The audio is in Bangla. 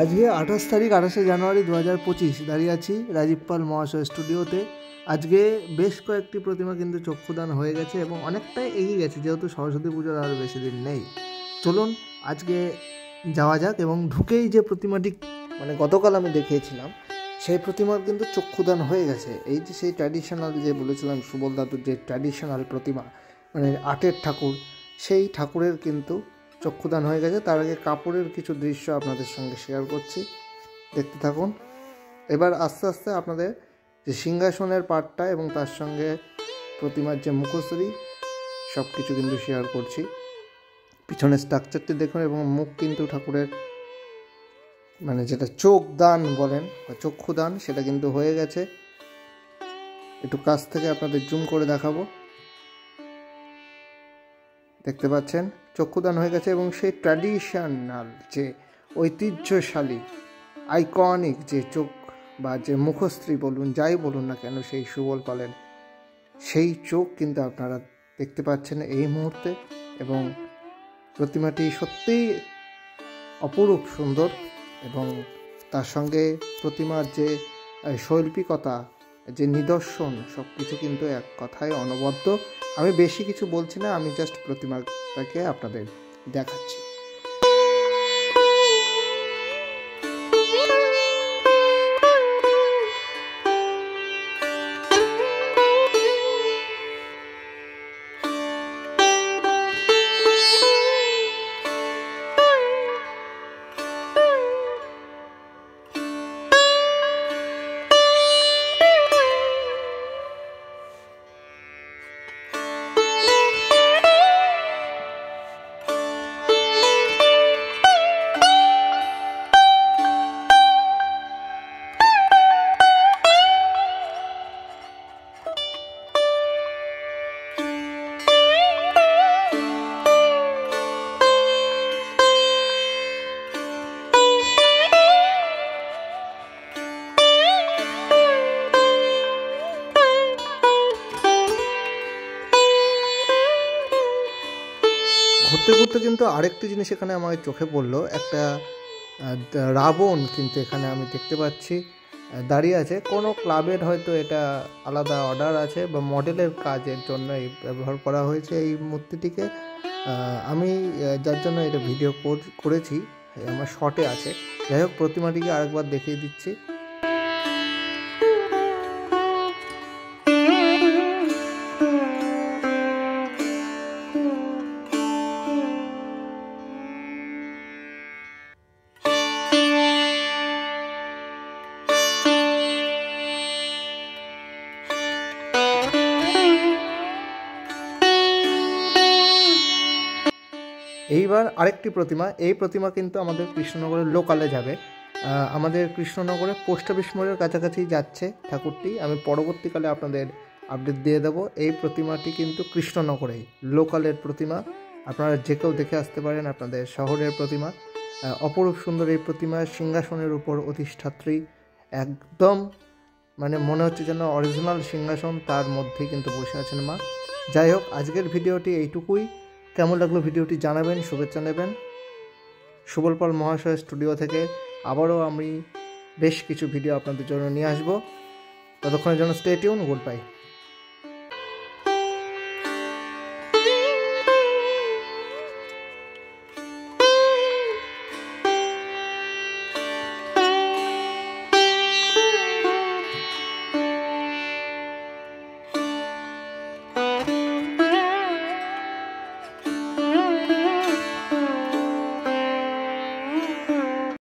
আজকে 28 তারিখ 28শে জানুয়ারি 2025 দাঁড়িয়ে আছি রাজীব পাল মহাশয় স্টুডিওতে। আজকে বেশ কয়েকটি প্রতিমা কিন্তু চক্ষুদান হয়ে গেছে এবং অনেকটাই এগিয়ে গেছে, যেহেতু সরস্বতী পুজোর আর বেশি দিন নেই। চলুন আজকে যাওয়া যাক এবং ঢুকেই যে প্রতিমাটি গতকাল আমি দেখিয়েছিলাম সেই প্রতিমার কিন্তু চক্ষুদান হয়ে গেছে। এই যে সেই ট্র্যাডিশনাল যে বলেছিলাম সুবল দাদুর যে ট্র্যাডিশনাল প্রতিমা আটের ঠাকুর, সেই ঠাকুরের কিন্তু চক্ষুদান হয়ে গেছে। তার আগে কাপড়ের কিছু দৃশ্য আপনাদের সঙ্গে শেয়ার করছি, দেখতে থাকুন। এবার আস্তে আস্তে আপনাদের যে সিংহাসনের পার্টটা এবং তার সঙ্গে প্রতিমার যে মুখশ্রী সব কিছু কিন্তু শেয়ার করছি। পিছনের স্ট্রাকচারটি দেখুন এবং মুখ কিন্তু ঠাকুরের যেটা চোখ দান বলেন বা চক্ষুদান, সেটা কিন্তু হয়ে গেছে। একটু কাছ থেকে আপনাদের জুম করে দেখাবো, দেখতে পাচ্ছেন চক্ষুদান হয়ে গেছে। এবং সেই ট্র্যাডিশনাল যে ঐতিহ্যশালী আইকনিক যে চোখ বা যে মুখশ্রী বলুন, যাই বলুন না কেন, সেই সুবল পালের সেই চোখ কিন্তু আপনারা দেখতে পাচ্ছেন এই মুহূর্তে। এবং প্রতিমাটি সত্যিই অপরূপ সুন্দর এবং তার সঙ্গে প্রতিমার যে শৈল্পিকতা, যে নিদর্শন, সব কিছু কিন্তু এক কথায় অনবদ্য। আমি বেশি কিছু বলছি না, আমি জাস্ট প্রতিমাটাকে আপনাদের দেখাচ্ছি। ঘুরতে ঘুরতে কিন্তু আরেকটি জিনিস এখানে আমার চোখে পড়লো, একটা রাবণ কিন্তু এখানে আমি দেখতে পাচ্ছি দাঁড়িয়ে আছে। কোনো ক্লাবের হয়তো এটা আলাদা অর্ডার আছে বা মডেলের কাজের জন্য এই ব্যবহার করা হয়েছে এই মূর্তিটিকে। আমি যার জন্য এটা ভিডিও করেছি, আমার শর্টে আছে। যাই হোক, প্রতিমাটিকে আরেকবার দেখিয়ে দিচ্ছি। এইবার আরেকটি প্রতিমা, এই প্রতিমা কিন্তু আমাদের কৃষ্ণনগরের লোকালে যাবে। আমাদের কৃষ্ণনগরে পোস্ট অফিস মোড়ের কাছাকাছি যাচ্ছে ঠাকুরটি। আমি পরবর্তীকালে আপনাদের আপডেট দিয়ে দেবো। এই প্রতিমাটি কিন্তু কৃষ্ণনগরেই লোকালের প্রতিমা, আপনারা যে কেউ দেখে আসতে পারেন। আপনাদের শহরের প্রতিমা, অপরূপ সুন্দর এই প্রতিমা, সিংহাসনের উপর অধিষ্ঠাত্রী, একদম মনে হচ্ছে যেন অরিজিনাল সিংহাসন, তার মধ্যেই কিন্তু বসে আছেন মা। যাই হোক, আজকের ভিডিওটি এইটুকুই। কেমন লাগলো ভিডিওটি জানাবেন, শুভেচ্ছা নেবেন। সুবল পাল মহাশয় স্টুডিও থেকে আবারও আমি বেশ কিছু ভিডিও আপনাদের জন্য নিয়ে আসবো। ততক্ষণের জন্য স্টে টিউন, গুড বাই।